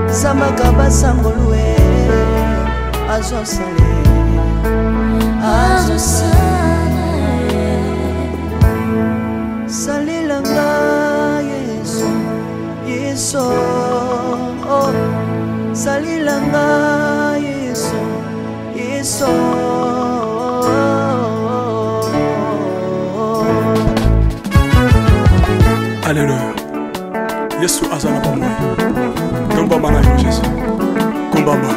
Samakaba sangolwe azosale salilanga Yesu Yesu salilanga Yesu Yesu Alléluia. Yesu azana ba moi. Tomba mana yo Jésus. Kumbamba.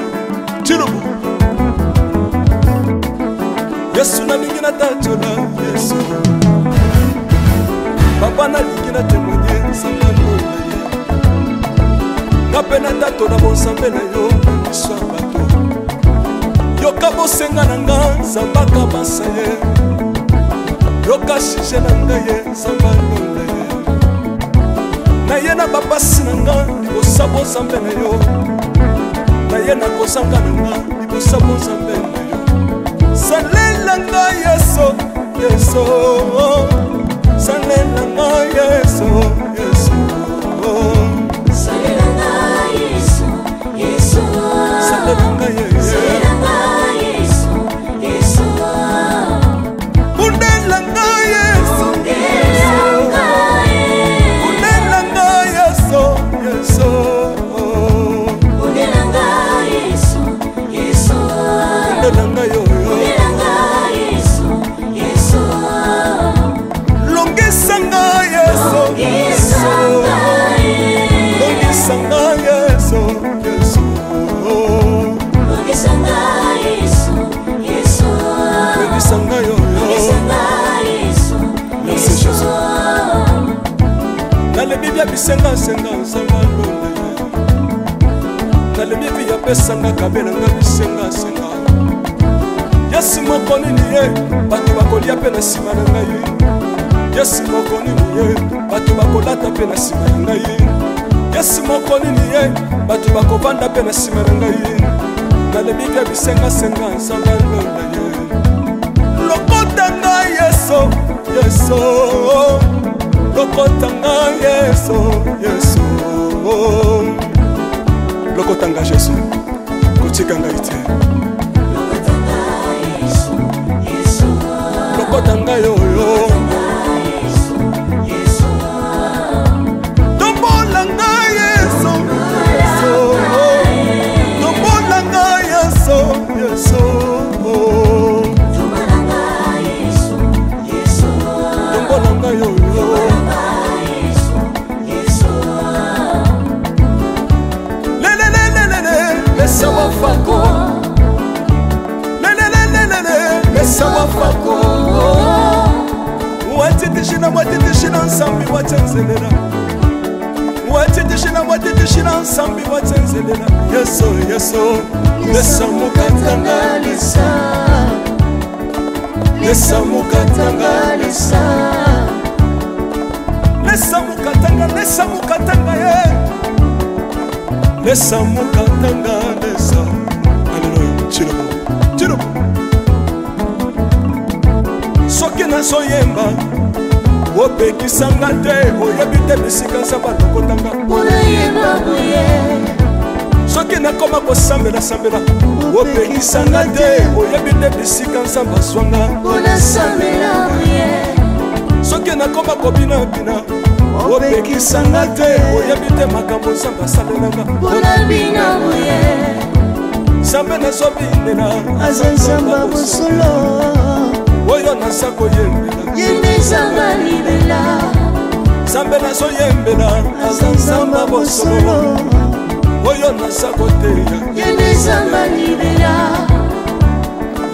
Tirobo. Yesu na lingi na tachola Yesu. Papa na lingi na témoigner sangano na ye. Kapena tato na bonsambe na yo Yesu abato. Yoka bosenga na nga zambaka basaye. Yoka shije na nga ye sambano na ye. Na ye na bapasi na nga libosabo zambe na yo. Na ye na kozanga na nga libosabo zambe na yo. Salela nga Yesu Yesu. Salela nga Yesu Yesu. Salela nga Yesu Yesu. Salela nga Yesu. Salela nga Yesu Yesu. Undela nga Yesu Yesu. Undela nga Yesu Yesu. Undela nga Yesu Yesu. Undela nga yo. Undela nga Yesu Yesu. Longisa nga Yesu Yesu. Longisa nga Yesu Yesu. Longisa nga Yesu Yesu. Longisa nga yo. Longisa nga Yesu Yesu. Nale bibia bisenga senga sanga lole. Nale bibia pesanga kabela nga bisenga senga. Yesu moko nini ye bato bakolia pe na sima na ngai. Yesu moko nini ye bato bakolata pe na sima na ngai. Yesu moko nini ye bato bakovanda pe na sima na ngai. Nale bibia bisenga senga sanga lole ye. Lokota nga Yesu Yesu. Lokotanga Yesu Yesu. Lokotanga Jésus. Kotikanga ite. Lokotanga Yesu Yesu. Lokotanga yo yo. Yesu Yesu. Tombolanga Yesu Yesu. Tombolanga Yesu Yesu. Tombolanga Yesu Yesu. Tombolanga yo yo. Mesa wafako. Mesa wafako. Watitishina nsambi watenzelela. Watitishina nsambi watenzelela. Yesu Yesu. Mesa mukatanga lisa. Mesa mukatanga lisa. Mesa mukatanga ye. Mesa mukatanga lisa. Alléluia. Chirobo. Chirobo. Soki nazoyemba opekisanga te oyebi te bisika nzambe alokotanga unayemba buye soki nakoma kosambela sambela opekisanga te oyebi te bisika nzambe azwanga unasambela buye soki nakoma kobinabina opekisanga te oyebi te makambo nzambe asalelanga unabina buye nzambe nazobinela aza nzambe bosolo oyo naza koyembela yende nzambe libela nzambe nazoyembela aza nzambe bosolo oyo naza koteya yende nzambe libela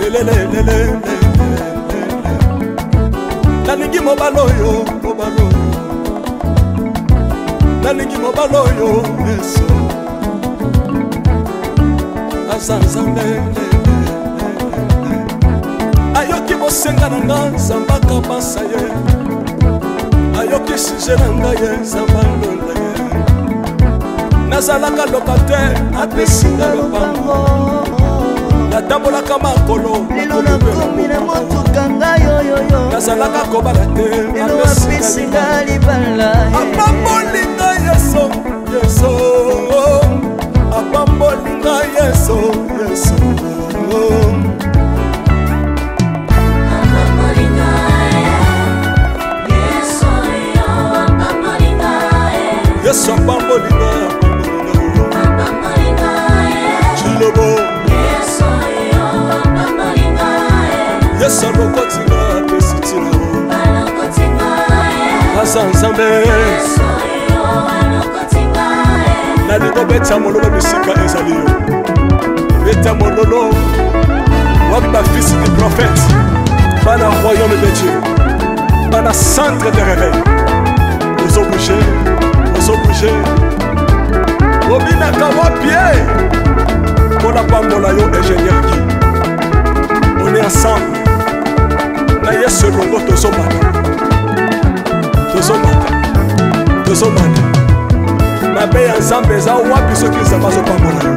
lelelelelele nalingi mobala oyo nalingi mobala oyo Yesu aza nzambe ayoki bosenga na nga nzambe akabasa ye ayoki suje na ngai ye nzambe alonda ye nazalaka lokatere apesinga lopango natambolaka makolo lelo nakomi na motuka ngai oyoyo nazalaka kobala te lelo aza nzambe nalingo beta mololo bisika ezali yo beta mololo wapi bafisi du prophète bana royaume de Dieu bana centre de réveil ozobouge obinaka wapie mpona pambola yo ingénieur ki on est ensemble na yesu elongo tozomata mabe ya nzambe eza wapi soki nzambe azopambola yo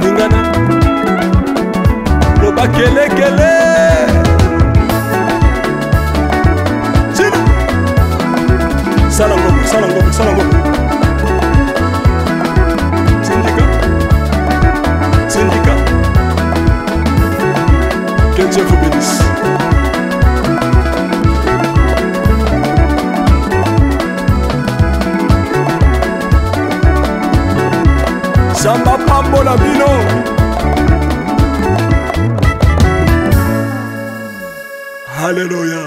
lingana loba kelekele sina sala ngombe syndicat que Dieu vous bénisse. Samba pambola bino. Alléluia.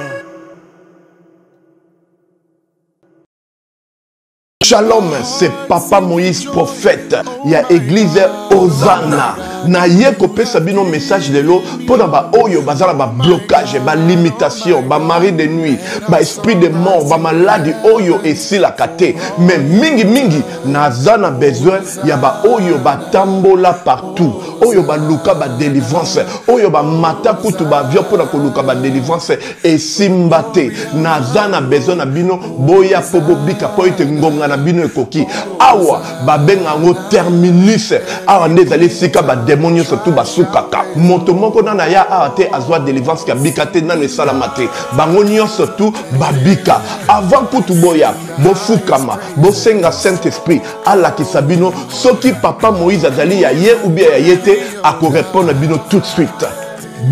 Shalom, c'est Papa Moïse prophète. Il y a église Hosanna. Na ye kopé sabino message de l'eau pour ba oyo bazala ba blocage, ba limitation, ba mari de nuit, ba esprit de mort, ba maladie oyo et si la kate. Mais mingi nazana besoin ya ba oyo ba tambola partout. Oyo ba luka ba délivrance, oyo ba mata kutu ba vio pour ko luka ba délivrance et simbate. Nazana besoin na bino boya pobo bika po ite ngonga na bino ekoki. Awa ba benga ngo terminus. Awa ndezali sika ba démonios surtout basukaka moto moko na ya ate azwa délivrance ka bikate na le salamate bangonio surtout babika avant kutu boya bofukama bosenga Saint Esprit ala kisabino soki Papa Moïse azali ya ye ou bien ya yete ako répondre bino tout de suite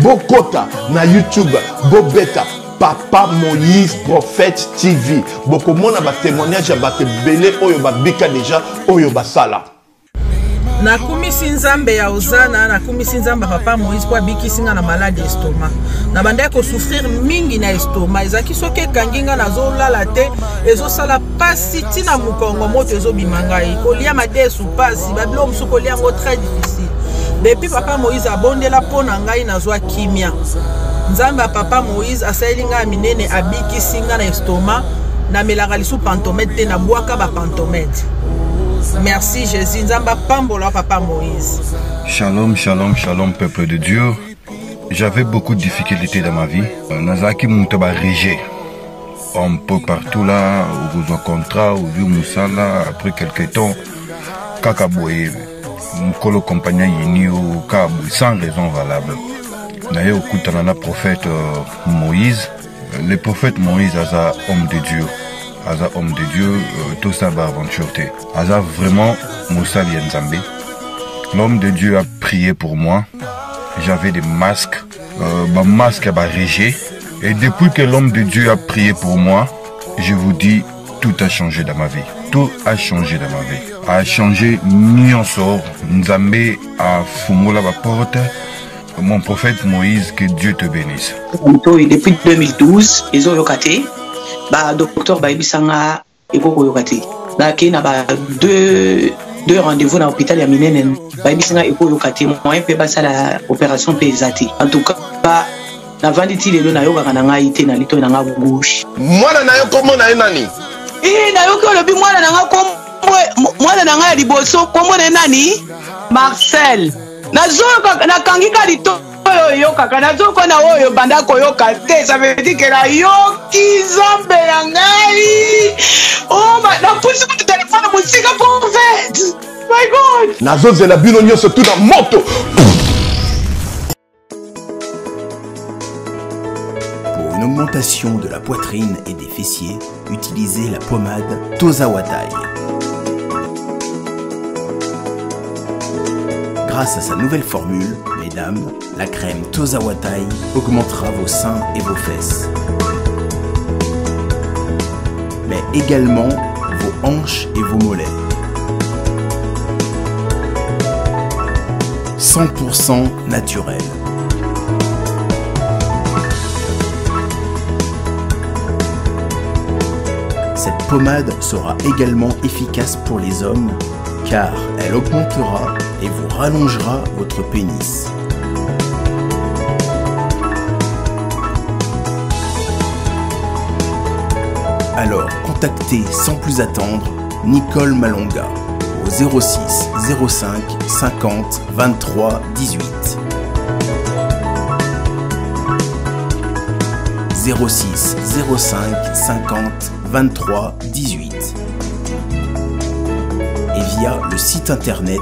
bokota na YouTube bobeta Papa Moïse prophète TV bokomona ba témoignage ya bato belé oyo babika déjà oyo basala na kumisi nzambe ya Hosanna na kumisi nzambe Papa Moïse kwa bikisinga na malade estomac na banda ko souffrir mingi na estomac ezaki soke kanginga na zolala te ezosala pasi tina mukongo moto ezobimanga kolia matesu pasi babilo musuko lia ngo très difficile depuis Papa Moïse abondela pona ngai nazwa kimia nzambe Papa Moïse asalinga minene abikisinga na estomac na melaka lisu pantomètre te na bwaka ba pantomètre. Merci Jésus, Nzamba Pambola Papa Moïse. Shalom, shalom, shalom peuple de Dieu. J'avais beaucoup de difficultés dans ma vie. Nazaki Moutaba Régé. Un peu partout là, où vous rencontrez, où vous Moussala, après quelques temps, Kakaboué, Mukolo compagnie Yini ou Kabou, sans raison valable. D'ailleurs, au Koutanana prophète Moïse, le prophète Moïse est un homme de Dieu. Aza homme de Dieu, tout ça va aventure. Aza vraiment Moussa Lienzambe. L'homme de Dieu a prié pour moi. J'avais des masques, ma masque a régé. Et depuis que l'homme de Dieu a prié pour moi, je vous dis, tout a changé dans ma vie. Tout a changé dans ma vie. A changé Nyonso, Nzambe a fumola la porte. Mon prophète Moïse, que Dieu te bénisse. Depuis 2012, ils ont yokaté. Bah docteur Baibisanga Eko Yokate. Bah qui n'a pas deux rendez-vous dans l'hôpital ya minene. Baibisanga Eko Yokate. Moi un peu basa la opération pesate. En tout cas bah na vanditi lelo na yoka kana ngai te na lito na nga gauche. Mwana na yo komo na nani? Na yo ko lobi mwana na nga komo mwana na nga liboso komo na nani? Marcel. Na zoka na kangika lito yo kaka nazoko na oyo banda koyoka te ça veut dire que la yoki zambe ya ngai oh na pusi ku téléphone musika prophète my god nazozela bino nyonso tout na moto. Pour une augmentation de la poitrine et des fessiers, utilisez la pommade Tozawatai. Grâce à sa nouvelle formule, mesdames, la crème Tozawatai augmentera vos seins et vos fesses, mais également vos hanches et vos mollets. 100% naturel. pommade sera également efficace pour les hommes car elle augmentera et vous rallongera votre pénis. Alors contactez sans plus attendre Nicole Malonga au 06 05 50 23 18. 06 05 50 23 18 et via le site internet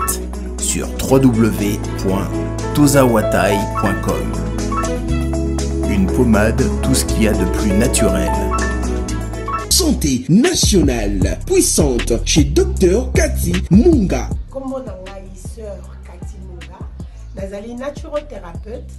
sur www.tozawatai.com. Une pommade, tout ce qu'il y a de plus naturel. Santé nationale puissante chez Dr Cathy Munga. Comme on a sœur Cathy Munga, nazali naturothérapeute.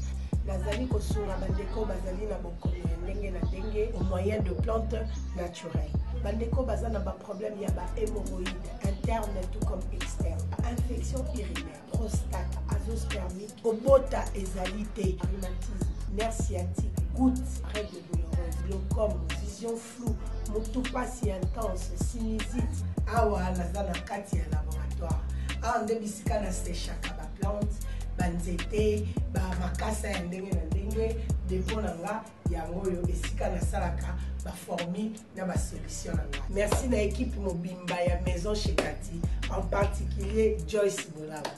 Nazali kosura bandeko bazali na bokono ndenge na ndenge au moyen de plantes naturelles. Bandeko bazana ba problème ya ba hémorroïdes interne tout comme externe, infection urinaire, prostate, azoospermie, obota ezalité, rhumatisme, nerf sciatique, gouttes, règles douloureuses, glaucome, vision floue, motopathie intense, sinusite. Awa nazana kati ya laboratoire. Awa ndebisika na sechaka ba plante banzete ba makasa ya ndenge na ndenge depo na nga yango yo esika na salaka ba formi na ba solution na nga. Merci na équipe mobimba ya maison chez Cathy, en particulier Joyce Bolaba.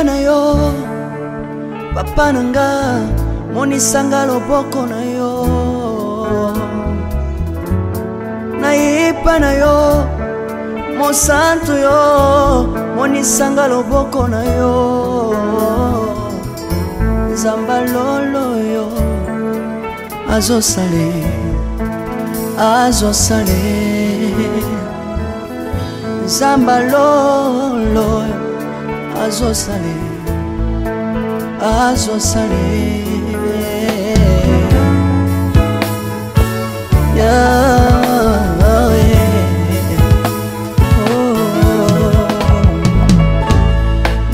Na yo papa nanga monisanga loboko na yo nayepa na yo mosantu yo monisanga loboko na yo nzamba lolo yo azosale nzamba lolo azosale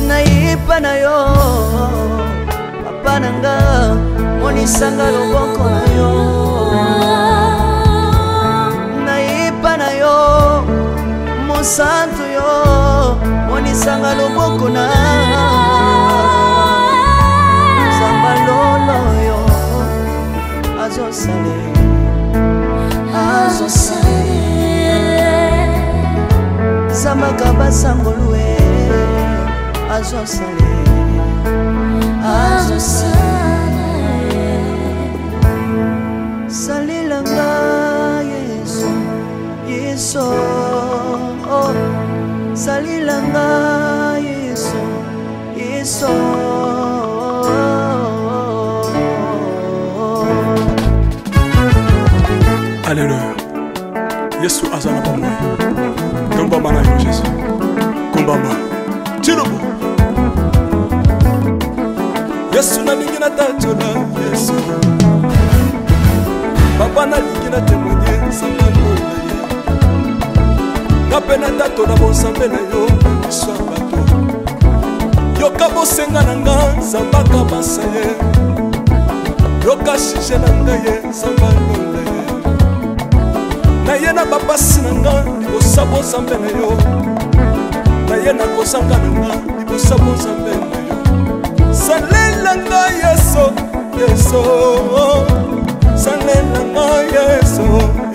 nayipa na yo papa nanga monisanga loboko na yo nayipa na yo mosantu yo monisanga loboko na nzamba lolo yo azosale zambaka basangolue azosale salilanga yesu salilanga yesu Alléluia. Yesu azana pamoja. Komba mana yo Yesu. Komba ma. Tirobo. Yesu na lingina tachola Yesu. Papa na lingina témoigner sangalo. Kapena tato na bonsambe na yo iswabato. Yoka bosenga na nga zambaka basaye. Yoka shije na nga ye zambalo. Na ye na babasi na nga libosabo zambe na yo. Na ye na kosanga na nga libosabo zambe na yo. Salela nga Yesu, Yesu. Salela nga Yesu,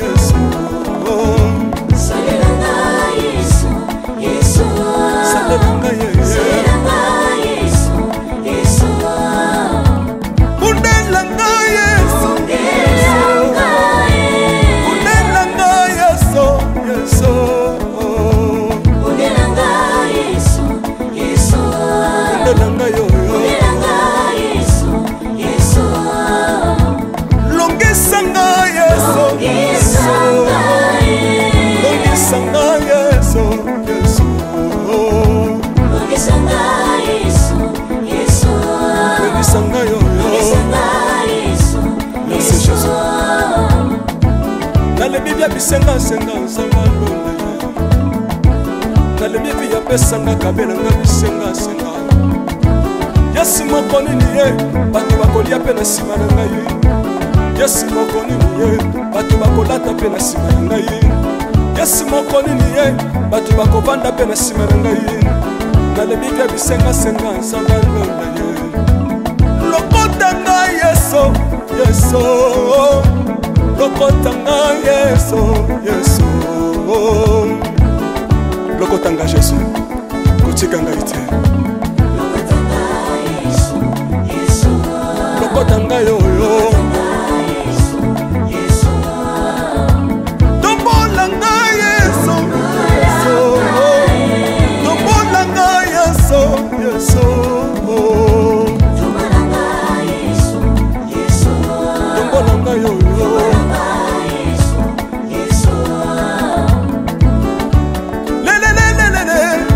Yesu. Salela nga Yesu, Yesu. Salela nga Yesu, Yesu. Undela nga Yesu, Yesu. Undelanga Yesu, Yesu. Undelanga yo. Undelanga Yesu, Yesu. Longesanga Yesu, apesanga kabela nga bisenga senga Yesu moko nini ye bato bakolia pe na sima na ngai Yesu moko nini ye bato bakolata pe na sima na ngai Yesu moko nini ye bato bakovanda pe na sima na ngai nalebika bisenga senga nsanga londa ye lokota ngai Yesu Yesu lokota ngai Yesu Yesu lokota ngai Yesu kotika ngai te lokota ngai oyo tombola ngai Yesu tombola ngai Yesu Yesu tombola ngai oyo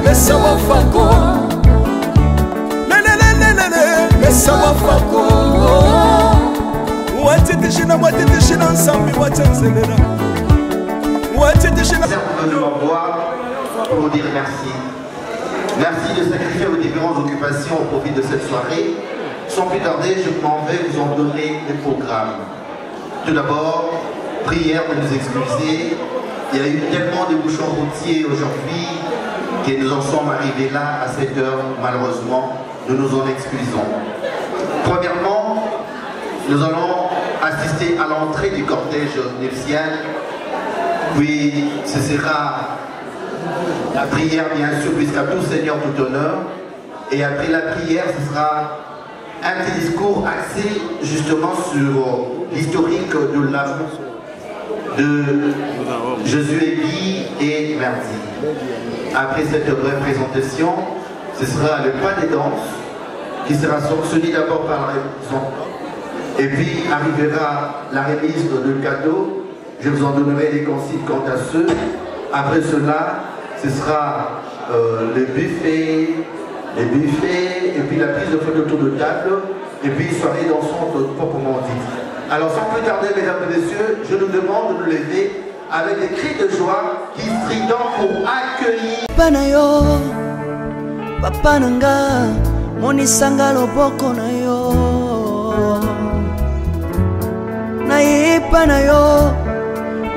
Mesa wafako Mesa wafako Watitishina watitishina nsambi watanzelera Watitishina de m'envoie pour vous dire merci. Merci de sacrifier vos différentes occupations au profit de cette soirée. Sans plus tarder, je m'en vais vous en donner les programmes. Tout d'abord, prière de nous excuser. Il y a eu tellement de bouchons routiers aujourd'hui que nous en sommes arrivés là à cette heure, malheureusement, nous nous en excusons. Premièrement, nous allons assister à l'entrée du cortège nuptial, puis ce sera la prière bien sûr, puisqu'à tout Seigneur tout honneur, et après la prière, ce sera un petit discours axé justement sur l'historique de l'amour de Josué Guy et Merdi. Après cette brève présentation, ce sera le pas des danses qui sera sanctionné d'abord par la raison. Et puis arrivera la remise de cadeaux. Je vous en donnerai des consignes quant à ceux. Après cela, ce sera le buffet, les buffets, et puis la prise de photo autour de table, et puis soirée dansante proprement dite. Alors sans plus tarder, mesdames et messieurs, je nous demande de nous lever avec des cris de joie qui strident pour accueillir. Panayo, papa nanga, monisanga loboko na yo. Na yo,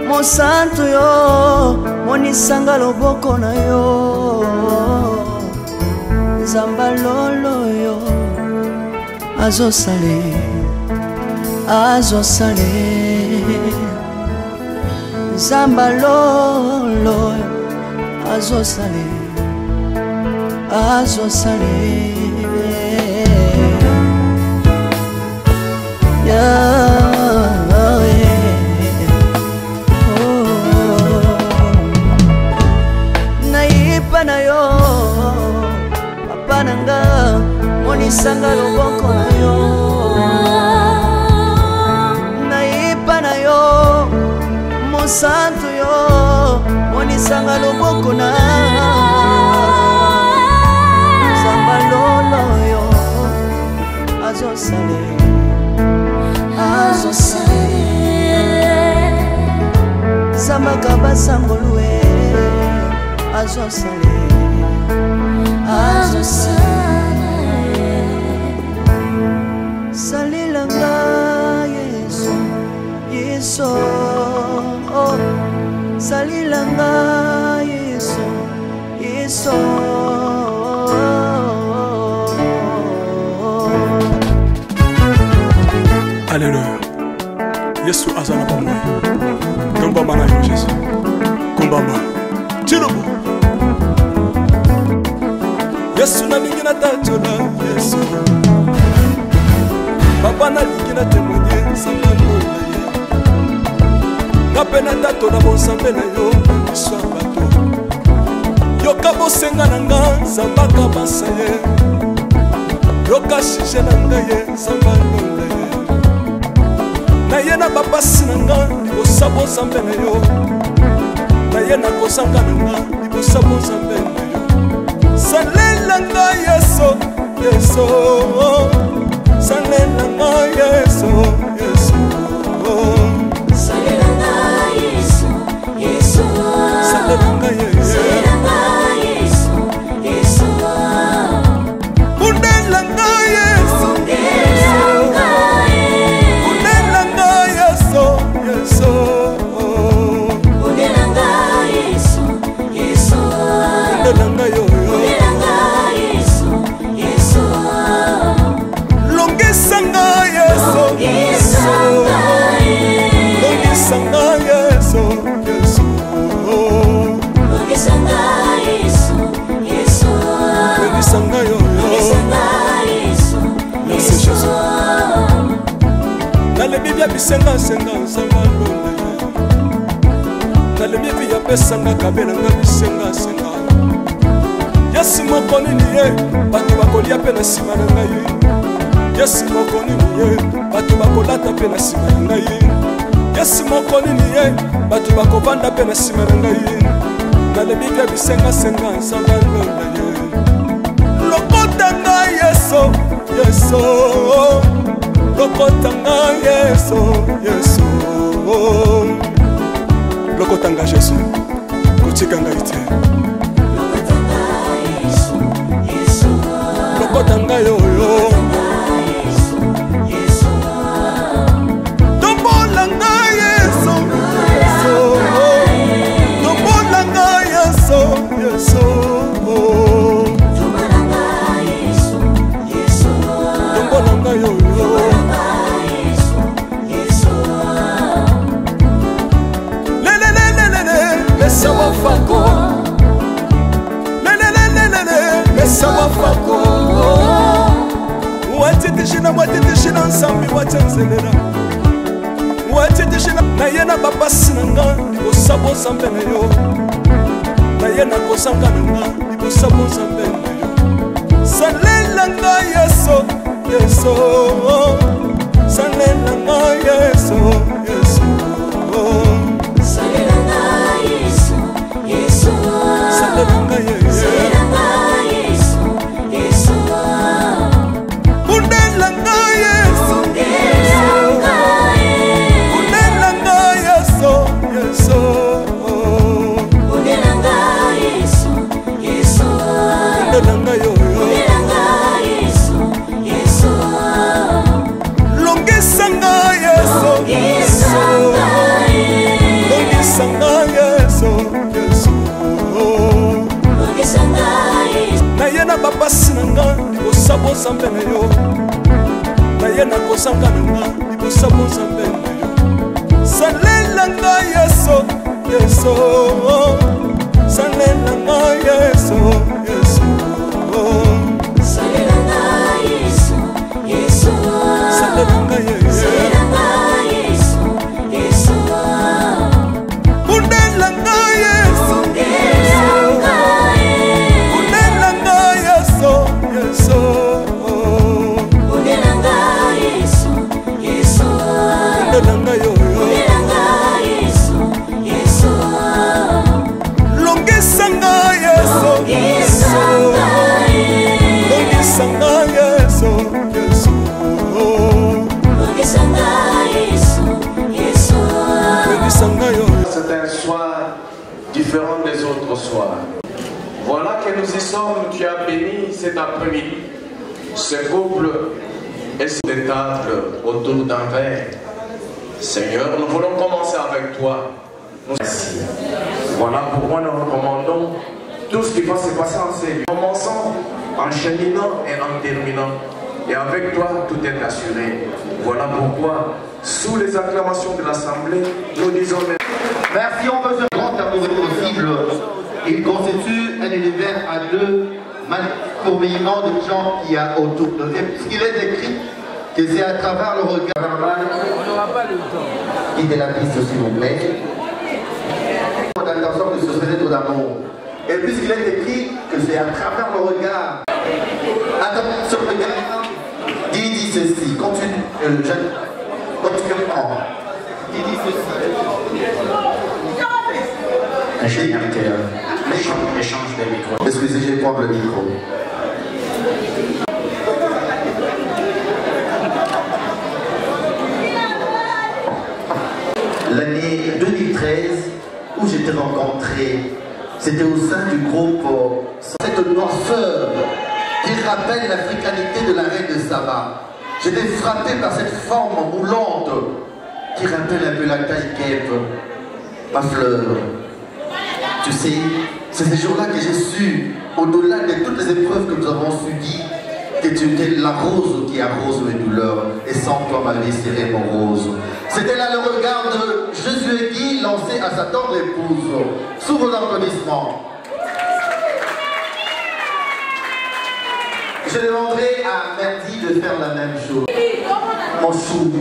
mon santo yo, monisanga loboko na yo. Zambalolo yo, azo sale. Azo sale Zambalolo Azo sale Azo sale Naipa na yo Papa nanga monisanga loboko na yo Mon santo yo monisanga loboko na Zambalolo yo Azo sale Azo sale Zamaka sangolwe Azo sale Azo sale Salilanga Yesu Yesu Salilanga Yesu Yesu Alléluia Yesu azana bomwe Kombama na yo Jésus Kombama Tilobo Yesu na lingina tatola Yesu Papa na lingina témoigner Sangalo Napena tato na bonsambe na yo Iswa bato Yoka bosenga na nga Zambaka basa ye Yoka shije na nga ye Zambalo na ye Na ye na babasi na nga Libosa bonsambe na yo Na ye na kosanga na nga Libosa bonsambe na yo Salela nga Yeso Yeso Salela nga Yeso Yeso Mondelanga yo Yesu, Yesu. Longisanga Yesu, Yesu. Longisanga Yesu, Yesu. Longisanga Yesu, Yesu. Longisanga yo Yesu, merci Jésus. Dans le Bible bisenga senga sanga londe. Dans le Bible ya pesanga kabela nga bisenga senga. Yesu moko nini ye bato bakolia pe na sima na ngai. Yesu moko nini ye bato bakolata pe na sima na ngai. Yesu moko nini ye bato bakovanda pe na sima na ngai. Dans le Bible bisenga senga sanga londe ye. Lokotanga Yesu, Yesu. Lokotanga Yesu, Yesu. Lokotanga Jésus, kotikanga ite. Lokotanga yo yo. Tombolanga Yesu, Yesu. Tombolanga Yesu, Yesu. Tombolanga yo yo. Mesa wafako Mesa wafako Watitishina watitishina nsambi watanzelera Watitishina na yena babasi nanga Ibosabo zambe na yo Na yena kosanga nanga Ibosabo zambe na yo Salelanga Yesu Yesu Salelanga Yesu Yesu Salelanga Yesu, Yesu. Salelanga Yesu, Yesu. Undelanga Yesu, Undelanga Yesu, Yesu. Undelanga Yesu, Yesu. Undelanga yo yo. Yesu, Yesu. Longisanga Yesu, Yesu. Longisanga Yesu, Yesu. Longisanga Yesu. Na yena babasi nanga, ibosabo zambe na yo. Na yena kosanga nanga, ibosabo zambe na yo. Salelanga Yesu, Yesu. Salelanga Yesu, Yesu. Salelanga Yesu, Yesu. Salelanga Yesu. Yesu. Undelanga Yesu, Undelanga Yesu, Yesu. Undelanga Yesu, Yesu. Undelanga yo yo. Yesu. Longisanga Yesu, Yesu. Longisanga Yesu, Yesu. Longisanga Yesu, Yesu. Longisanga yo. C'est un soir différent des autres soirs. Voilà que nous y sommes, tu as béni cet après-midi ce couple et cette table autour d'un verre. Seigneur, nous voulons commencer avec toi. Merci. Voilà pourquoi nous recommandons tout ce qui va se passer en Seigneur. Commençons en cheminant et en terminant. Et avec toi, tout est assuré. Voilà pourquoi, sous les acclamations de l'Assemblée, nous disons merci, on peut faire grand amour possible. Il constitue un univers à deux, fourmillement de gens qu'il y a autour de lui. Puisqu'il est écrit que c'est à travers le regard. On n'aura pas le temps. Quittez la piste, s'il vous plaît. L'intention de se faire trop d'amour. Et puisqu'il est écrit que c'est à travers le regard. Attends, ce regard, il dit ceci. Continue. Continuellement. Il dit ceci. ingénieur échange des micros. Excusez, je vais prendre le micro. L'année 2013, où j'étais rencontré, c'était au sein du groupe cette noirceur qui rappelle l'africanité de la reine de Saba. J'étais frappé par cette forme moulante qui rappelle un peu la taille qu'Ève, ma fleur. Tu sais, C'est ce jour-là que j'ai su, au-delà de toutes les épreuves que nous avons subies, que tu étais la rose qui arrose mes douleurs, et sans toi ma vie serait morose. C'était là le regard de Josué Guy lancé à sa tendre épouse. Sous vos applaudissements. Je demanderai à Merdi de faire la même chose. Mon chou,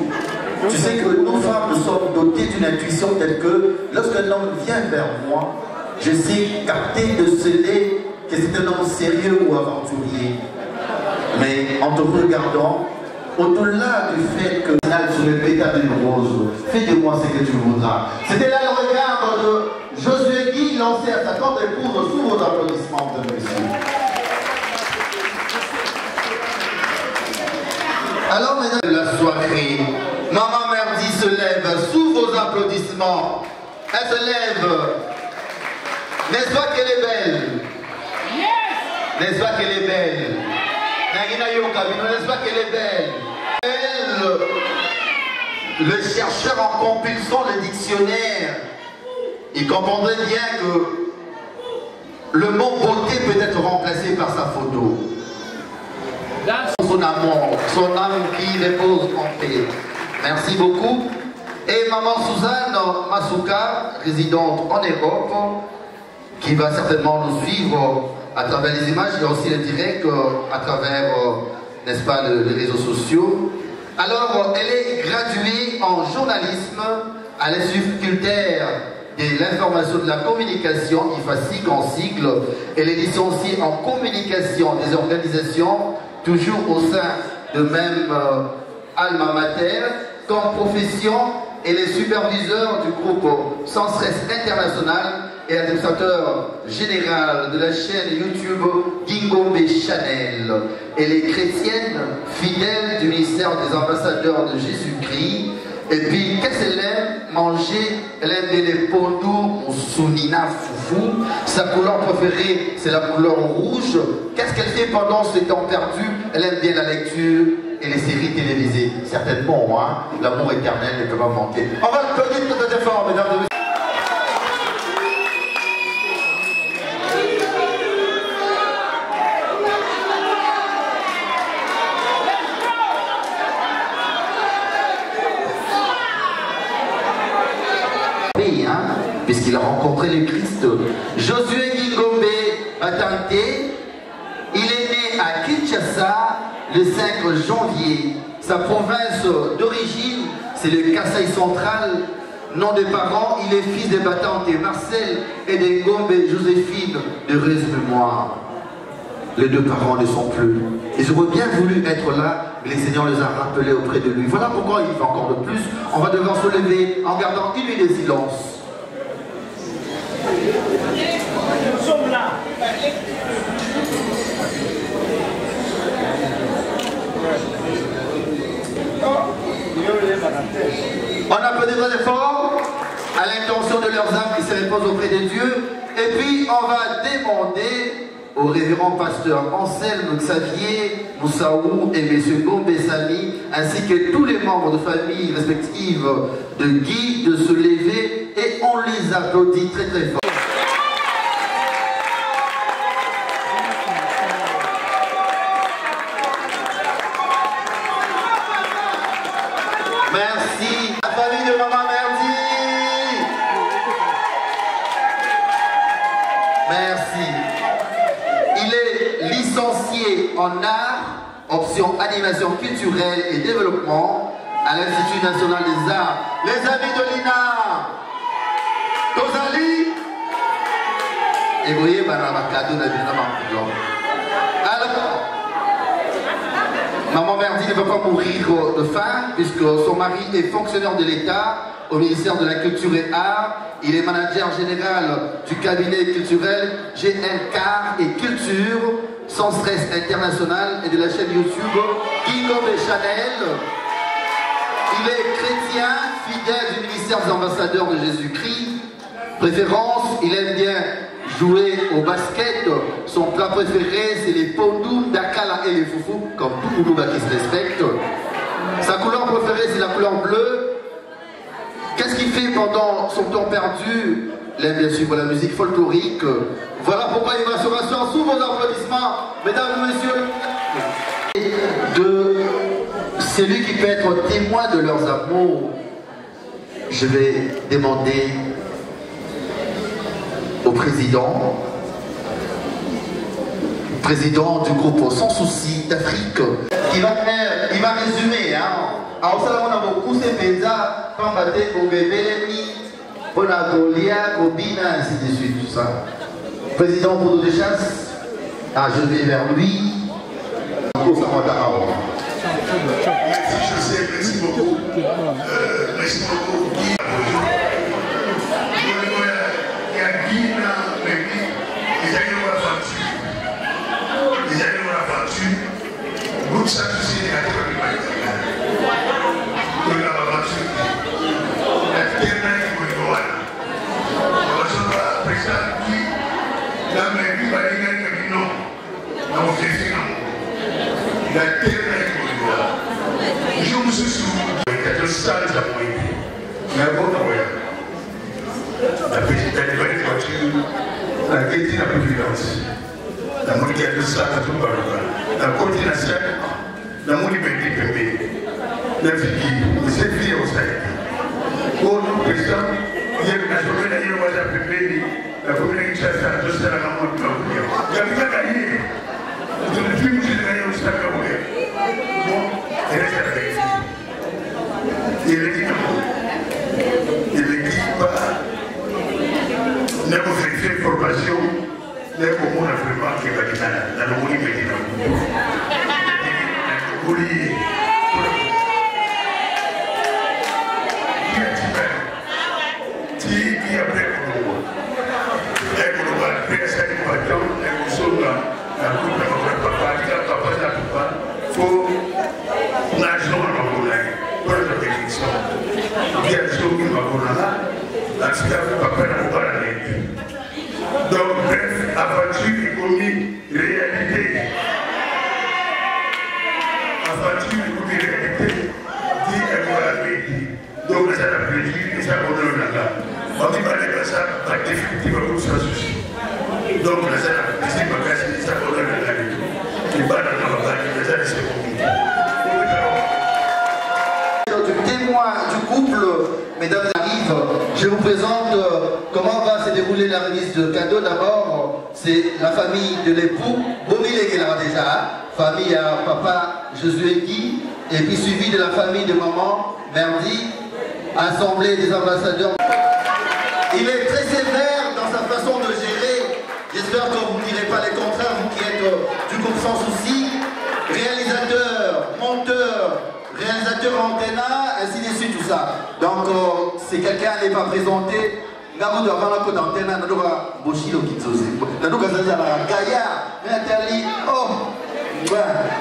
tu sais que nous femmes, nous sommes dotées d'une intuition telle que lorsqu'un homme vient vers moi, je sais capter, de sceller que c'est un homme sérieux ou aventurier. Mais en te regardant, au-delà du fait que sur le pétale d'une rose, fais de moi ce que tu voudras. C'était là le regard de Josué Guy lancé à sa tendre épouse. Sous vos applaudissements de monsieur. Alors mesdames, la soirée, Maman Merdi se lève sous vos applaudissements. Elle se lève. N'est-ce pas qu'elle est belle? N'est-ce pas qu'elle est belle? N'est-ce pas qu'elle est belle? Elle, le chercheur en compulsion, le dictionnaire, il comprendrait bien que le mot beauté peut être remplacé par sa photo. Son amour, son âme qui repose en paix. Merci beaucoup. Et maman Suzanne Masuka, résidente en Europe, qui va certainement nous suivre à travers les images et aussi le direct à travers, n'est-ce pas, les réseaux sociaux. Alors, elle est graduée en journalisme à l'Institut culturel de l'information de la communication, IFASIC en sigle. Elle est licenciée en communication des organisations, toujours au sein de même alma mater, comme profession. Elle est superviseur du groupe Sans Stress International et administrateur général de la chaîne YouTube Gingombe Channel. Elle est chrétienne, fidèle du ministère des ambassadeurs de Jésus-Christ. Et puis, qu'est-ce qu'elle aime manger? Elle aime les pondous, sunina, foufou. Sa couleur préférée, c'est la couleur rouge. Qu'est-ce qu'elle fait pendant ce temps perdu? Elle aime bien la lecture et les séries télévisées. Certainement, hein? L'amour éternel ne peut pas manquer. On va applaudir tout à fort, mesdames et messieurs. Puisqu'il a rencontré le Christ. Josué Gingombe Batante, il est né à Kinshasa le 5 janvier. Sa province d'origine, c'est le Kasaï central. Nom de parents, il est fils de Batante Marcel et de Ngombe Joséphine de heureuse mémoire. Les deux parents ne sont plus. Ils auraient bien voulu être là, mais le Seigneur les a rappelés auprès de lui. Voilà pourquoi il fait encore de plus. On va devoir se lever en gardant une minute de silence. Nous sommes là. On applaudit très fort à l'intention de leurs âmes qui se reposent auprès de Dieu. Et puis on va demander au révérend pasteur Anselme Xavier Moussaou et M. Gombe Sami, ainsi que tous les membres de famille respectives de Guy, de se lever et on les applaudit très très fort. Merci, la famille de Maman Merdi. Merci. Il est licencié en art, option animation culturelle et développement à l'Institut national des arts. Les amis de l'INA, Tozali, et vous voyez, alors, Maman Merdi ne peut pas mourir de faim puisque son mari est fonctionnaire de l'État au ministère de la Culture et Arts. Il est manager général du cabinet culturel GNCAR et Culture, Sans Stress International et de la chaîne YouTube Gingombe Channel. Il est chrétien, fidèle du ministère des ambassadeurs de Jésus-Christ. Préférence, il aime bien jouer au basket. Son plat préféré, c'est les pondous, dakala et les foufous, comme tout Koulouba qui se respecte. Sa couleur préférée, c'est la couleur bleue. Qu'est-ce qu'il fait pendant son temps perdu? l'aime bien suivre la musique folklorique. Voilà pourquoi il va se rasseoir sous vos applaudissements, mesdames et messieurs. De celui qui peut être témoin de leurs amours, je vais demander au président du groupe Sans Souci d'Afrique, qui va faire, il va résumer. Alors ça, on a beaucoup de pézas, Pambate, Kobebeleni, Bonagolia, Kobina, ainsi de suite, tout ça. Président Boudou de Chasse, je vais vers lui. Merci José, merci beaucoup. Merci beaucoup. Il y a Guina, les amis de la facture. Les amis de la facture. Groupe ça, je sais, il y a des gens qui la facture. La terre qui est bonne. On va président qui, la mairie va y gagner un nom. On fait ça. La terre qui est bonne. Je me suis souvenu que stade à moi. Mais bon, la petite animale voiture, la gaieté, la providence. La moitié de stade à tout le monde. La coordination, la monumentalité pépé. La fille, cette fille au stade. Pour le président, il y a une journée d'ailleurs, on va pépé. La commune qui chasse à deux stades à la moitié. Il y a bien gagné. Je ne suis plus gagné au stade à moi. Bon, elle est à la gaieté. Il est dit pas ne vous faites formation ne vous montrez vraiment que vous êtes dans le monde médical. Qui après donc, bref, aventure économique, réalité. Aventure économique, réalité, dit et voilà, donc ça a plaisir et ça honore là. On dit pas de ça, pas définitivement ça suffit. Donc, ça a plaisir, ça honore là. Il va dans la bataille, ça c'est compliqué. Du témoin du couple, mesdames et arrive, je vous présente comment va se dérouler la remise de cadeaux. D'abord, c'est la famille de l'époux, Bomile qui est là déjà, famille à papa Josué Guy, et puis suivi de la famille de maman Merdi, assemblée des ambassadeurs. Il est très sévère dans sa façon de gérer. J'espère que vous ne direz pas les contraires, vous qui êtes du groupe Sans Souci, réalisateur, monteur, réalisateur antenna, ainsi de suite, tout ça. Donc, si quelqu'un n'est pas présenté, Gamou doit avoir un peu d'antenne, on doit Boshilo Kitose. On doit avoir Gaïa, oh,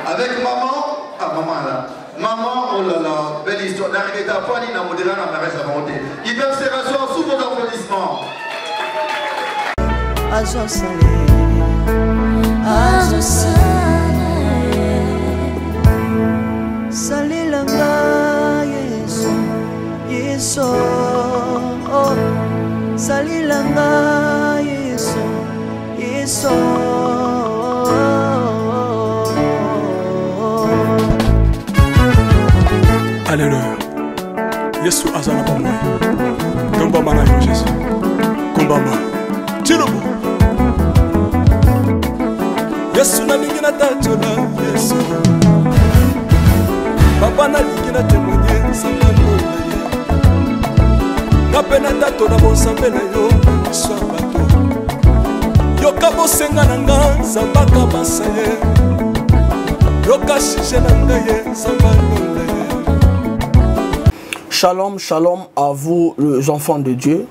avec maman, maman là. Maman, oh là là, belle histoire. D'arriver à Poigny, dans mon déran, on reste à monter. Ils peuvent se rasseoir sous vos applaudissements. Azo Salé, Azo Salé, Salé Langa, Yeso, Yeso, oh, Salé Langa, Yeso, Yeso. Alléluia. Yesu azana bomwe. Kombamba na yo Jésus. Kombamba. Tirobo. Yesu na lingi na tatola Yesu. Papa na lingi na témoigner sangalo na ye. Na pena tatola bonsambe na yo so bato. Yoka bosenga na nga zambaka basaye. Yoka shije na nga ye sangalo na ye. Shalom, shalom à vous les enfants de Dieu.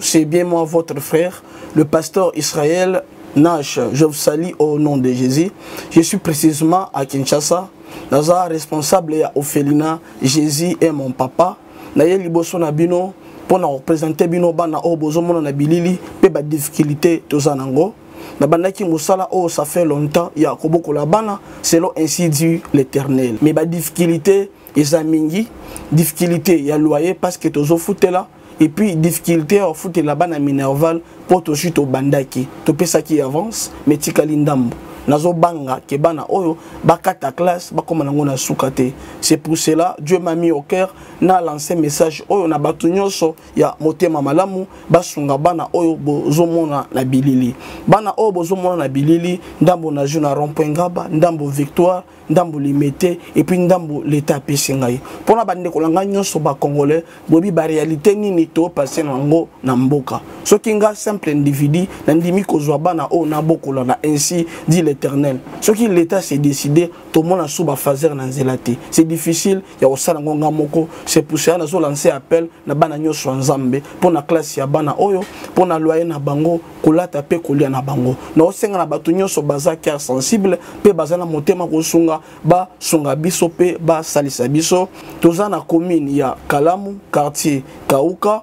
C'est bien moi votre frère, le pasteur Israël Nash. Je vous salue au nom de Jésus. Je suis précisément à Kinshasa. Naza responsable à Ophelina. Jésus est mon papa. Naye liboso na bino pour nous représenter bino bana o bozomo na bilili pe ba difficulté tozanango. Na bandaki musala oh ça fait longtemps ya koboko la bana selon ainsi dit l'Éternel. Mais ba difficulté Eza mingi, difficulté ya loyer parce que tozo foutela et puis difficulté au foot là-bas na Minerval pour to chute au bandaki to pesa qui avance mais tikali ndambo nazo banga ke bana oyo bakata classe bakoma nango na sukate. C'est pour cela Dieu m'a mis au cœur na lancé message oyo na batu nyonso ya motema malamu basunga bana oyo bozomona na bilili, bana oyo bozomona na bilili ndambo na juna rond-point Ngaba, ndambo Victoire, ndambo Limete et puis ndambo l'état pesingai pona bande kolanga nyonso ba congolais bobi ba réalité nini to passer nango na mboka soki nga simple individu na ndimi kozwa bana o na bokola na ainsi dit l'Éternel. Soki l'état s'est décidé to mona suba fazer na nzelate c'est difficile ya osala ngonga moko. C'est pour ça nazo lancer appel na bana nyonso nzambe pona classe ya bana oyo pona loyer na bango kolata pe kolia na bango na osenga na batu nyonso baza cœur sensible pe bazana motema kosunga ba sunga biso pe ba salisa biso. Toza na commune ya Kalamu quartier Kauka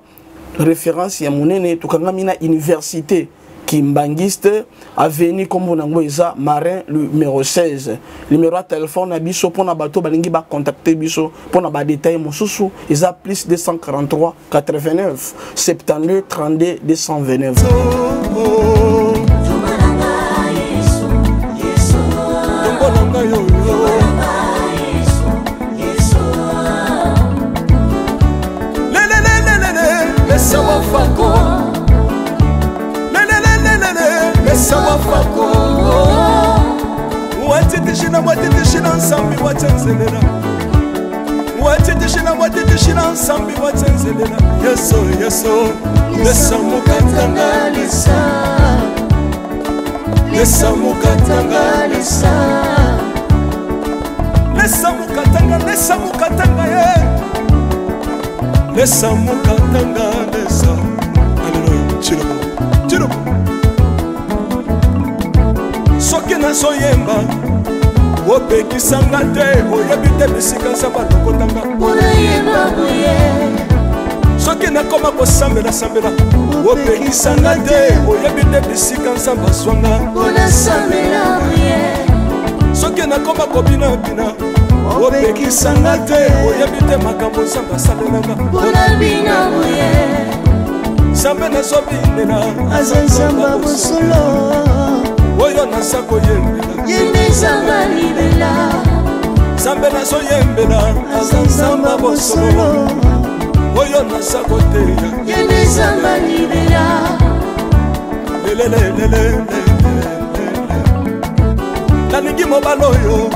référence ya monene tukanga mina université Kimbangiste avenue Kombo Nango Eza Marin numéro 16. Numéro de téléphone na biso pona bato balingi ba contacter biso pona ba détail mosusu Eza plus 243 89 72 32 229. Sawa fako watitishina nsambi watsenzelela watitishina nsambi watsenzelela yeso lesa mukatanga lesa mukatanga ye lesa mukatanga Alléluia chiro soki nazoyemba opekisanga te oyebi te bisika nzambe alokotanga soki nakoma kosambela opekisanga te oyebi te bisika nzambe azwanga soki nakoma kobinabina opekisanga te oyebi te makambo nzambe asalelanga nzambe nazobinela aza nzamba bosolo oyo naza koyembela yendezanga libela nzambe nazoyembela aza nzamba bosolo oyo naza koteya yendezanga libela nalingi mobala oyo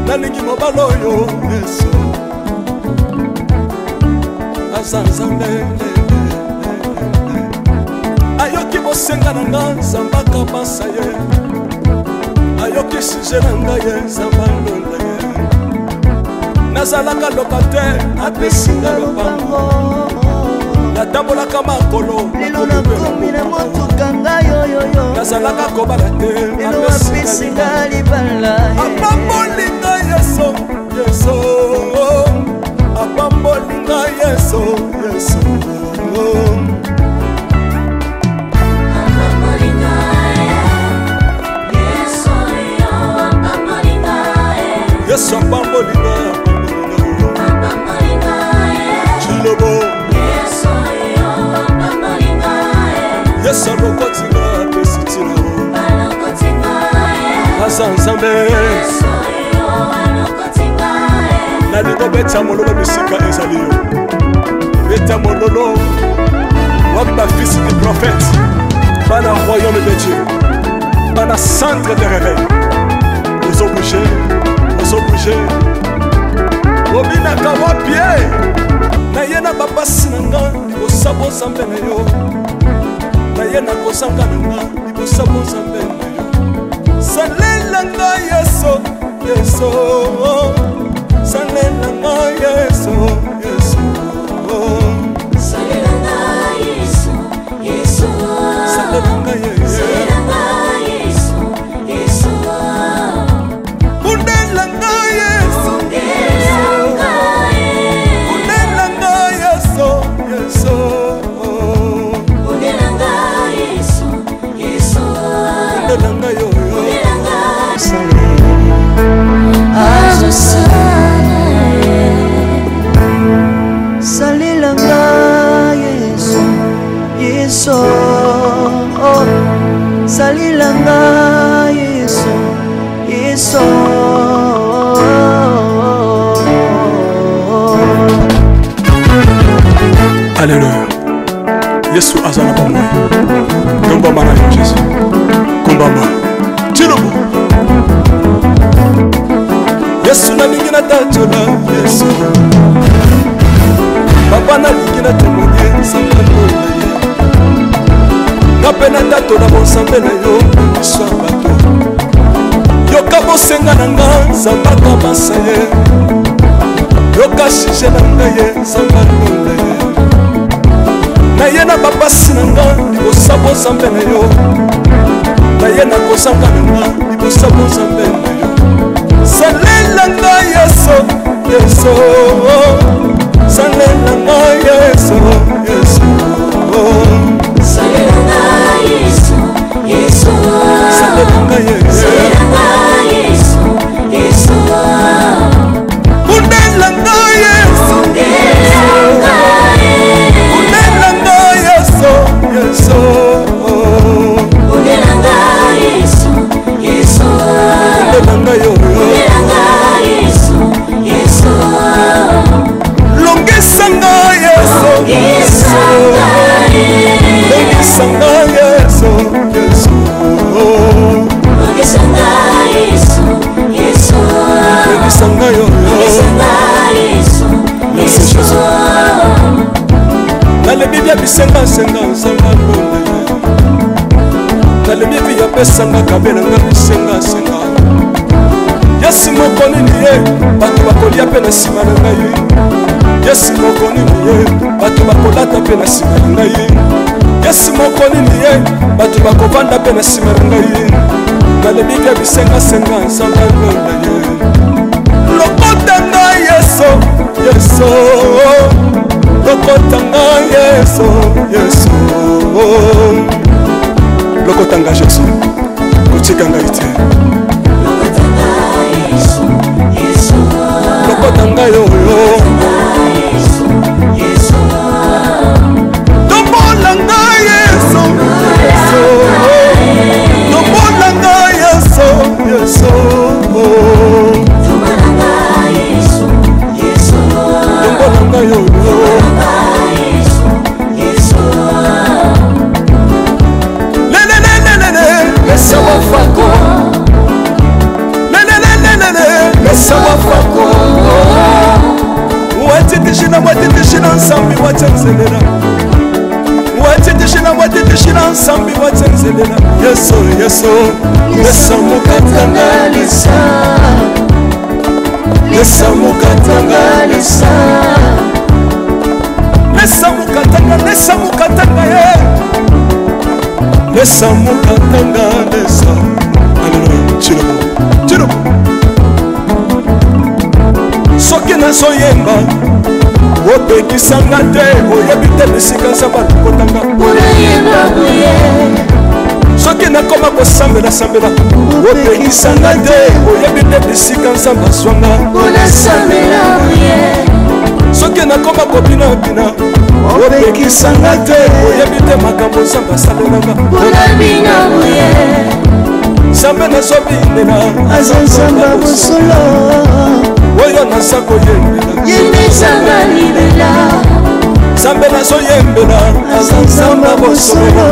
nalingi mobala oyo yesu aza nzambe ayoki bosenga na nga nzambe akabasa ye ayoki suje na ngai ye nzambe alonda ye nazalaka lokatere apesinga lopango natambolaka makolo lelo nakomi na motuka ngai oyoyo nazalaka kobala te lelo apesinga libala apambolinga yeso apambolinga yeso Yesu apambolinga Chilobo Yesu alokotinga pesitila Asa nzambe nalingo beta mololo bisika ezali yo beta mololo waba fils du prophète bana royaume de Dieu bana centre de réveil ozo bouger obinaka wapie na ye na bapasi na nga libosabo nzambe na yo na ye na kozanga na nga libosabo nzambe na yo salela nga yeso salela nga yeso salela nga yeso salela nga yeso Yesu salilanga Yesu Yesu Alléluia. Yesu azana bomoi. Kombamba na Jésus. Kombamba. Tilobo. Yesu na lingina tachola Yesu. Papa na lingina temonie sambalo na ye. Na pena tato na bonsambe na yo iswa bato. Yoka bosenga na nga sambaka masaye. Yoka shije na nga ye sambalo na ye. Na ye na bapasi na nga libosa bozambe na yo. Na ye na kozanga na nga libosa bozambe na yo. Salela nga Yesu Yesu salela nga Yesu Yesu salela nga Yesu Yesu salela nga Yesu Yesu unela nga Yesu unela nga Yesu Yesu unela nga Yesu Yesu unela nga yo Longisanga Yesu Yesu Longisanga Yesu Yesu Longisanga Yesu Yesu Longisanga yo Yesu Yesu Nale bibia bisenga senga sanga londe Nale bibia pesanga kabela nga bisenga senga Yesu mokoni niye bato bakolia pe na sima na ngai Yesu mokoni niye bato bakolata pe na sima na ngai Yesu mokoni niye bato bakovanda pe na sima na ngai Nalebi bia bisenga senga nsanga londa ye Lokota nga Yesu Yesu Lokota nga Yesu Yesu Lokota nga Yesu Kotika nga ite Lokota nga yo Tombola nga Yesu Yesu Tombola nga Yesu Yesu Tombola nga Yesu Yesu Tombola nga yo Mesa wafako Mesa wafako Watitishina nsambi watenzelela Watitishina nsambi watenzelela Yesu Yesu Mesa mukatanga lisa Mesa mukatanga lisa Mesa mukatanga ye Lesa mukatanga lesa Alléluia Chilo Soki nazoyemba opekisanga te oyebi te bisika nzambe alukotanga soki nakoma kosambela opekisanga te oyebi te bisika nzambe azwanga soki nakoma kobinabina opekisanga te oyebi te makambo nzambe asalelanga nzambe nazobindela aza nzambe bosolo oyo naza koyembela yembezanga libela nzambe nazoyembela aza nzambe bosolo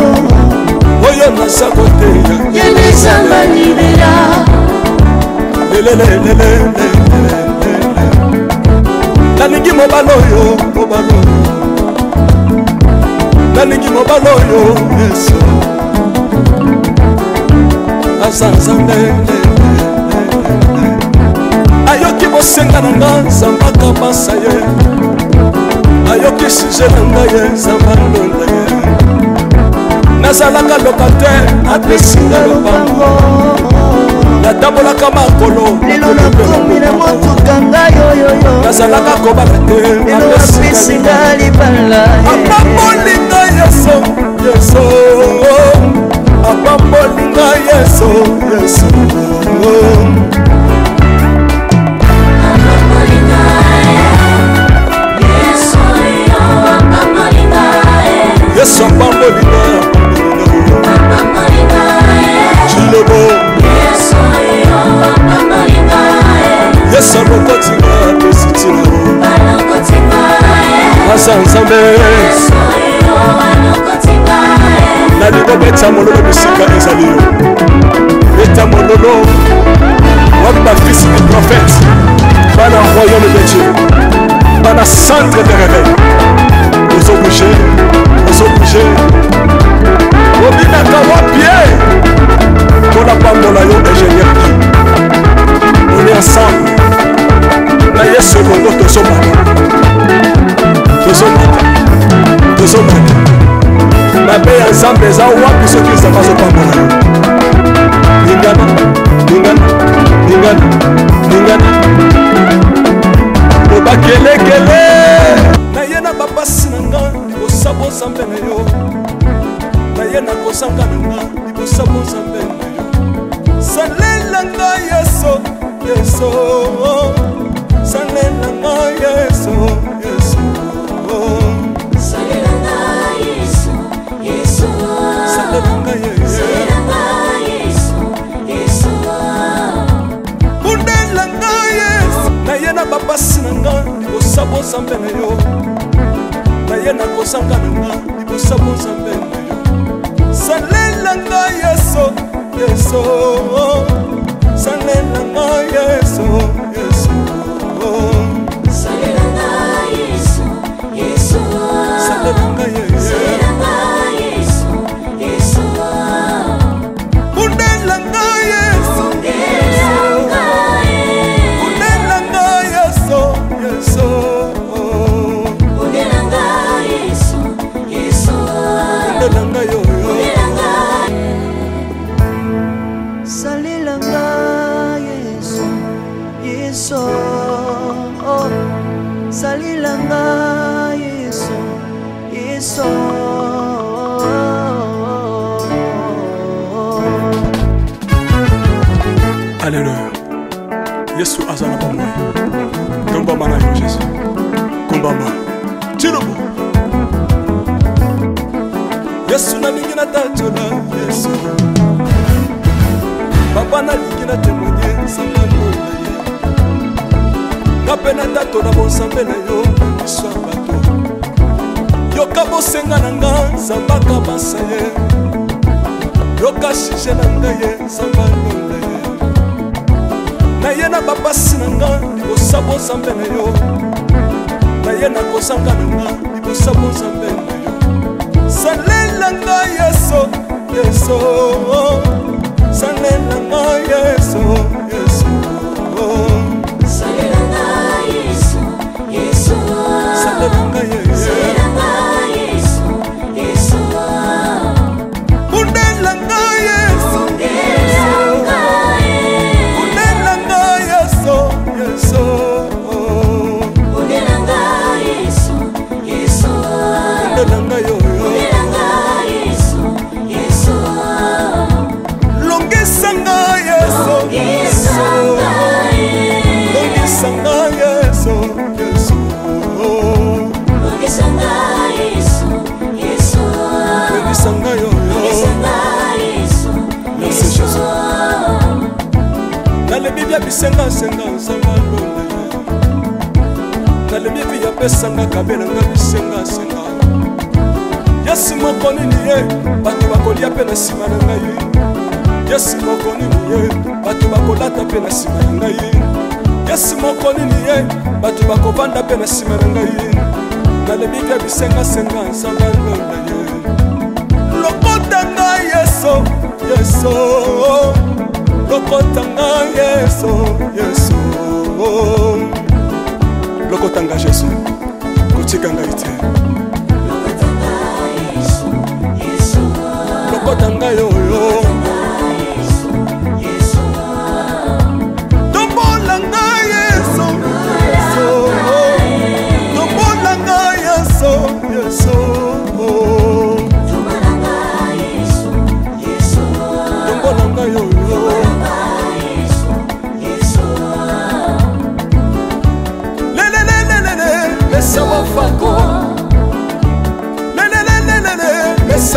oyo naza koteya yembezanga libela nalingi mobala oyo nalingi mobala oyo Yesu aza nzambe ayoki bosenga na nga nzambe akabasa ye ayoki suje na ngai ye nzambe alonda ye nazalaka lokatere apesinga lopango natambolaka makolo lelo nakomi na motuka ngai oyoyo nazalaka kobala te lelo apesinga libala apamolinga Yesu Yesu apamolinga Yesu Yesu Yesu Bambolina Chilobo Yes, I'm a Kotinga, Pesitino Hassan Zambe Naligo Beta Mololo Bisika Ezalio Beta Mololo Wamba fils du prophète Bana royaume de Dieu Bana centre de réveil Nous sommes bougés Obinaka Wapie Pour la femme de la ingénieur on est ensemble na yesu bongo tozomata mabe ya nzambe eza wapi soki nzambe azopambola yo lingana obakelekele na ye na bapasi na nga libosabo nzambe na yo na ye na kosanga na nga libosabo nzambe na yo salela nga yeso Yeso, salelanga Yeso, Yeso, salelanga Yeso, Yeso, salelanga Yeso, Yeso, undelanga Yeso, na ye na bapasi na nga libosabo nzambe na yo, na ye na kosanga na nga libosabo nzambe na yo, salelanga Yeso, Yeso. Salelanga Yesu, Yesu. Salelanga Yesu, Yesu. Salelanga Yesu, Yesu. Undelanga Yesu, Undelanga Yesu, Yesu. Undelanga Yesu, Yesu. Undelanga yo. Salilanga Yesu, Yesu, oh. Salilanga Yesu, Yesu, Alléluia. Yesu azana bamwe. Komba mana yo Jésus. Komba ma. Tirobo. Yesu na lingina tatola Yesu. Papa na lingina témoigner sangalo na ye. Kapena tato na bonsambe na yo biso bato. Yoka bosenga na nga zambaka basaye. Yoka shije na nga ye sangalo na ye. Na ye na bapasi na nga libosabo nzambe na yo. Na ye na kosanga na nga libosabo nzambe na yo. Salelanga Yesu, Yesu. Salelanga Yesu, Yesu. Salelanga Yesu, Yesu. Salelanga Yesu, Yesu. Undelanga Yesu, Undelanga Yesu, Yesu. Undelanga Yesu, Yesu. Undelanga yo. Longisanga Yesu, Longisanga Yesu, Yesu. Longisanga Yesu, Yesu. Longisanga yo. Merci Jésus. Dans le Bible bisenga senga senga lole. Dans le Bible ya pesanga kabela nga bisenga senga. Yesu moko nini ye bato bakolia pe na sima na ngai. Yesu moko nini ye bato bakolata pe na sima na ngai. Yesu moko nini ye bato bakovanda pe na sima na ngai. Dans le Bible bisenga senga senga lole ye. Lokotanga Yesu, Yesu. Lokotanga Yesu, Yesu. Lokotanga Jésus. Kotikanga ite. Lokotanga yo yo. Tombolanga Yesu, Yesu. Tombolanga Yesu, Yesu. Tombolanga yo yo. Laisse-moi faire quoi?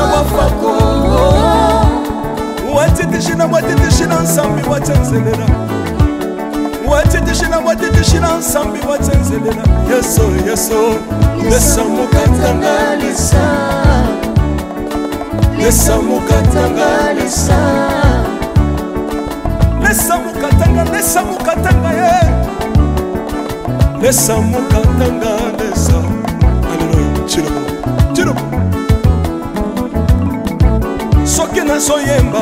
wafako watitishina watitishina nsambi watenzelela watitishina watitishina nsambi watenzelela yeso yeso lesa mukatanga lesa lesa mukatanga lesa lesa mukatanga ye lesa mukatanga lesa aleluya chirobo chirobo soki nazoyemba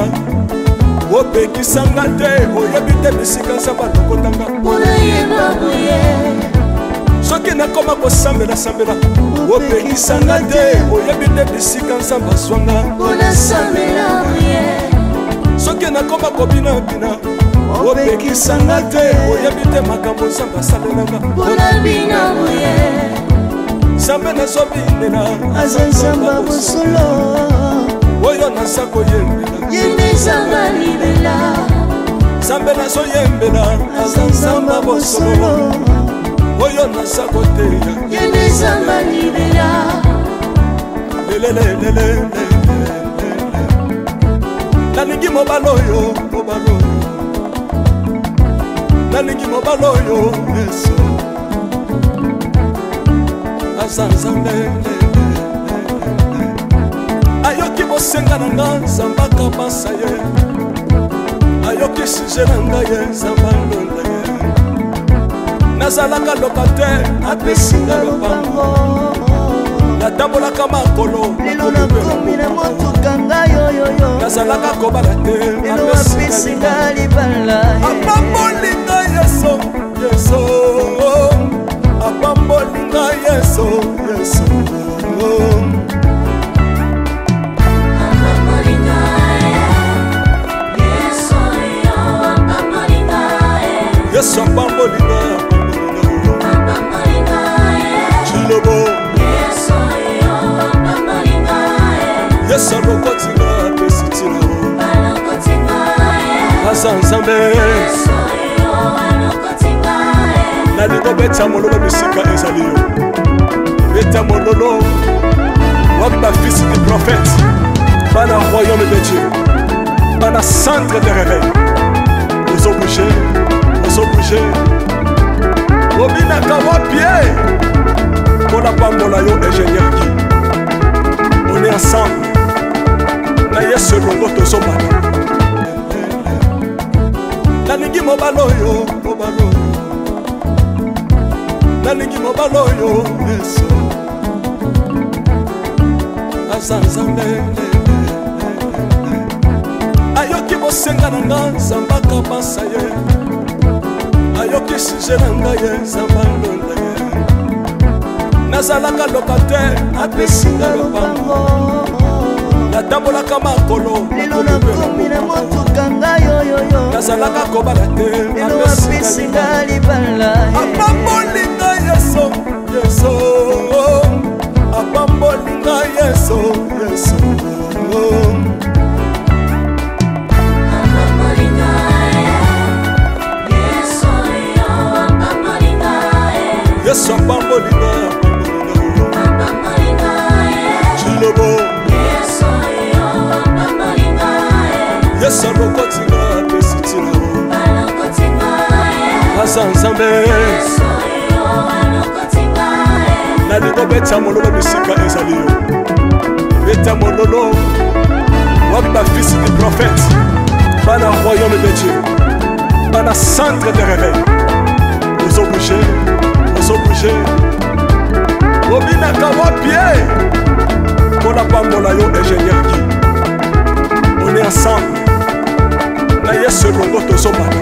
opekisanga te oyebi te bisika nzambe alokotanga soki nakoma kosambela sambela opekisanga te oyebi te bisika nzambe azwanga soki nakoma kobinabina opekisanga te oyebi te makambo nzambe asalelanga nzambe nazobinela aza nzambe bosolo oyo naza koyembela yende nzambe libela nzambe nazoyembela aza nzambe bosolo oyo naza koteya yende nzambe libela lelelelele nalingi mobala oyo nalingi mobala oyo yesu aza nzambe ayoki bosenga na nga nzambe akabasa ye ayoki suje na ngai ye nzambe alonda ye nazalaka lokatere apesinga lopango natambolaka makolo lelo nakomi na motuka ngai oyoyo nazalaka kobala te lelo apesinga libala apambolinga yeso yeso apambolinga yeso yeso yesu apambolinga chilobo yesu alokotinga apesitina aza nzambe nalingo beta mololo bisika ezali yo beta mololo wabi bafisi du prophète bana royaume de Dieu bana centre de réveil ozobouge obinaka wapie mpona pambola yo ingénieur ki on est ensemble na yesu elongo tozomana nalingi mobala oyo nalingi mobala oyo yesu aza nzambe ayoki bosenga na nga nzambe akabasa ye ayoki suje na ngai ye nzambe alonda ye nazalaka lokatere apesinga lopango natambolaka makolo lelo nakomi na motuka ngai oyoyo nazalaka kobala te lelo apesinga libala apambolinga yeso yeso apambolinga yeso yeso yesu apambolinga chilobo yesu alokotinga apesitina aza nzambe nalingo beta mololo bisika ezali yo beta mololo wabi bafisi du prophète bana royaume de Dieu bana centre de réveil ozobouge obinaka wapie mpona pambola yo ingénieur ki on est ensemble na yesu elongo tozomata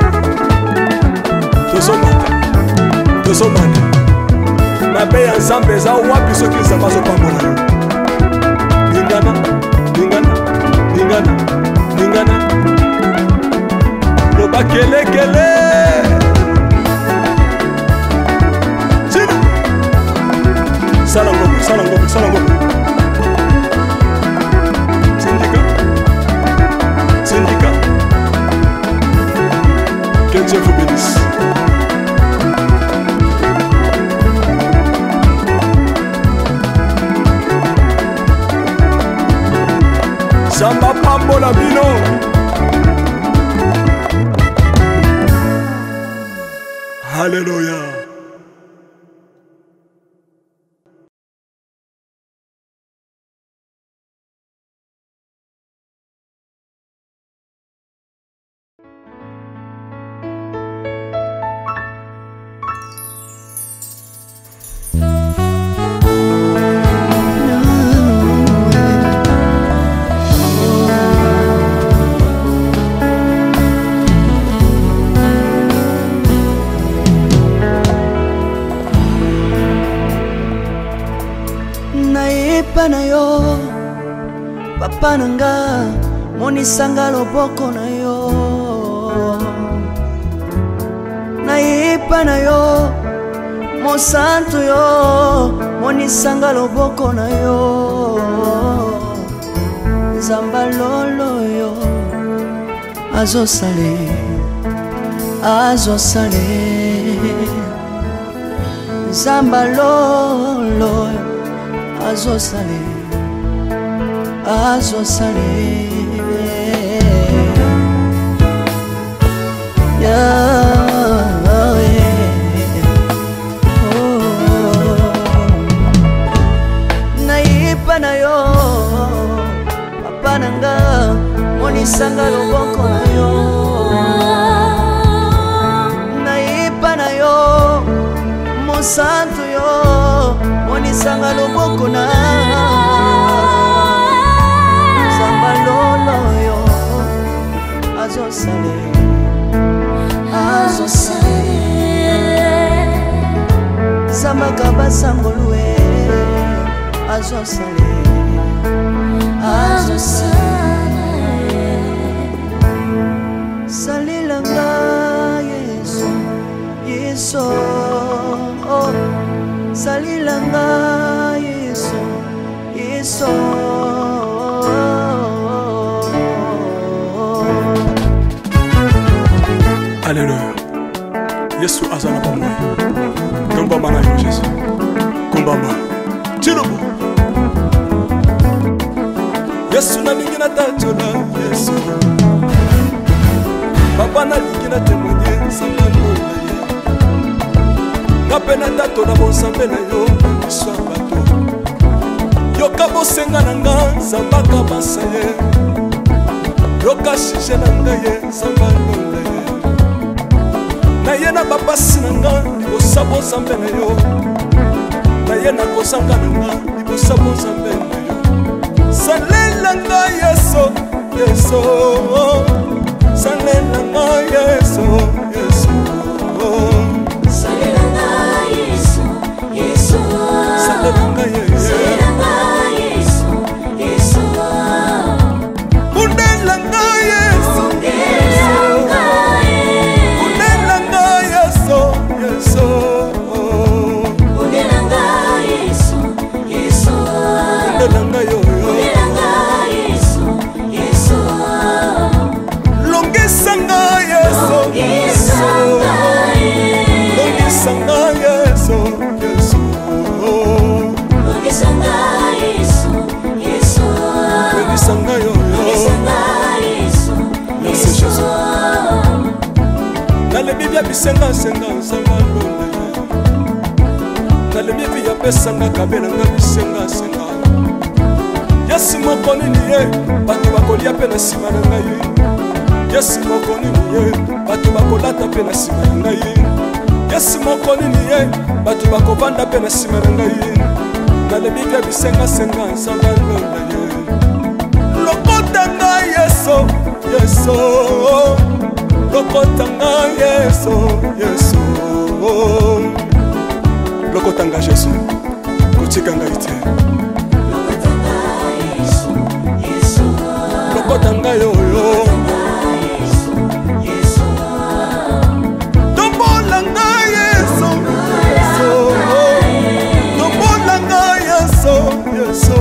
mabe ya nzambe eza wapi soki nzambe azopambola yo lingana loba kelekele sala ngombe syndicat que Dieu vous bénisse. Zamba pambola bino. Alléluia. Na yo papa nanga monisanga loboko na yo naipa na yo mosantu yo monisanga loboko na yo zamba lolo yo azosale zamba lolo azosale naipa na yo papa nanga monisanga loboko na yo naipa na yo mosantu yo monisanga loboko na zamba lolo yo azosale zamba kabasangolue azosale salilanga yesu yesu salilanga yesu yesu Alléluia. Yesu azana pamwe. Kombama na yo Jésus. Kombama. Tilobo. Yesu na lingi na tatola Yesu. Papa na lingi na témoigner sangalo na ye. Napena tatola bonsambe na yo iswa bato. Yoka bosenga na nga zambaka basaye. Yoka shishe na nga ye sangalo na ye. Na ye na bapasi na nga libosa bozambe na yo. Na ye na kozanga na nga libosa bozambe na yo. Salela nga Yesu, Yesu. Salela nga Yesu, Yesu. Salela nga Yesu, Yesu. Salela nga Yesu, Yesu. Bundela nga Yesu, Yesu. Bundela nga Yesu, Yesu. Bundela nga Yesu, Yesu. Bundela nga yo. Longisanga Yesu, Yesu. Longisanga Yesu, Yesu. Longisanga Yesu, Yesu. Longisanga yo. Merci Jésus. Dans le Bible bisenga senga sanga lole. Dans le Bible ya pesanga kabela nga bisenga senga. Yesu moko nini ye bato bakolia pe na sima na ngai. Yesu moko nini ye bato bakolata pe na sima na ngai. Yesu moko nini ye bato bakovanda pe na sima na ngai. Dans le Bible bisenga senga sanga lole. Lokota nga Yesu, Yesu. Lokota nga Yesu, Yesu. Lokota nga Jésus. Kotika nga ite. Lokota nga yo yo. Tombola nga Yesu, Yesu. Tombola nga Yesu, Yesu.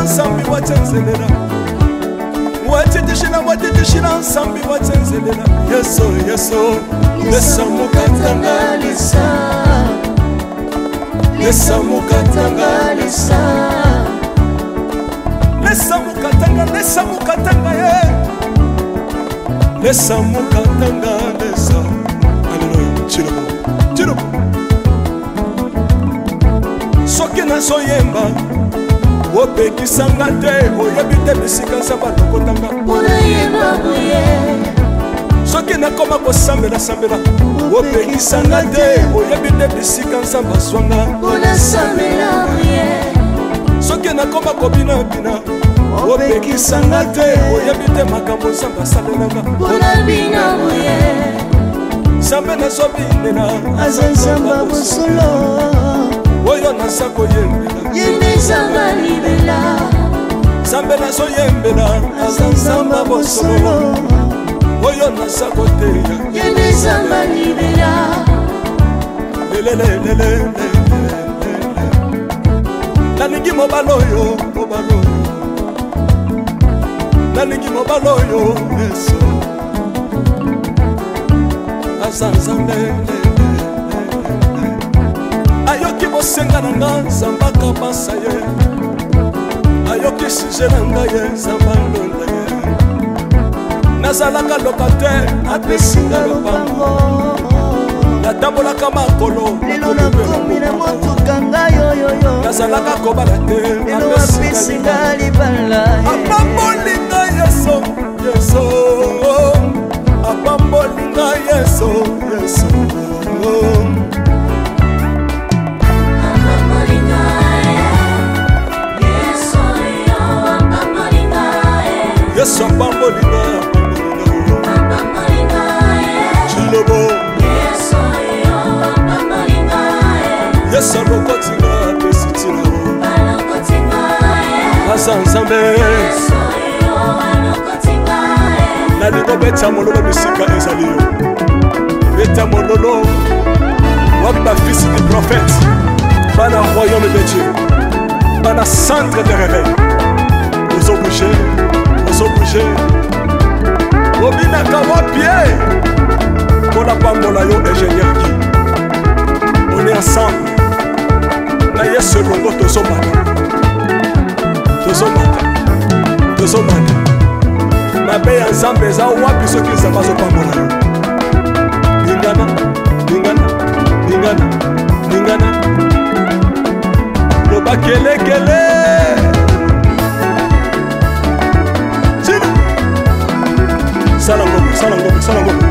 nsambi watsenzelela watitishina nsambi watsenzelela yeso lesa mukatanga lesa mukatanga lesa mukatanga ye lesa mukatanga lesa Alléluia chilo soki nazoyemba opekisanga te oyebi te bisika nzambe alokotanga soki nakoma kosambela opekisanga te oyebi te bisika nzambe azwanga soki nakoma kobinabina opekisanga te oyebi te makambo nzambe asalelanga nzambe nazobinela aza nzamba bosolo oyo naza koyembela yendezanga libela nzambe nazoyembela aza nzamba bosolo oyo naza koteya yendezanga libela nalingi mobala oyo nalingi mobala oyo yesu aza nzambe ayoki bosenga na nga nzambe akabasa ye ayoki suje na ngai ye nzambe alonda ye nazalaka lokater apesinga lopango natambolaka makolo lelo nakomi na motuka ngai oyoyo nazalaka kobala te lelo apesinga libala apambolinga yeso apambolinga yeso yesu apambolinga chilobo yesu alokotinga apesitina aza nzambe nalingo beta mololo bisika ezali yo beta mololo wapi bafisi du prophète bana royaume de Dieu bana centre de réveil ozobouge obinaka wapie mpona pambola yo ingénieur ki on est ensemble na yesu elongo tozomata mabe ya nzambe eza wapi soki nzambe azopambola yo lingana loba kelekele sala ngombe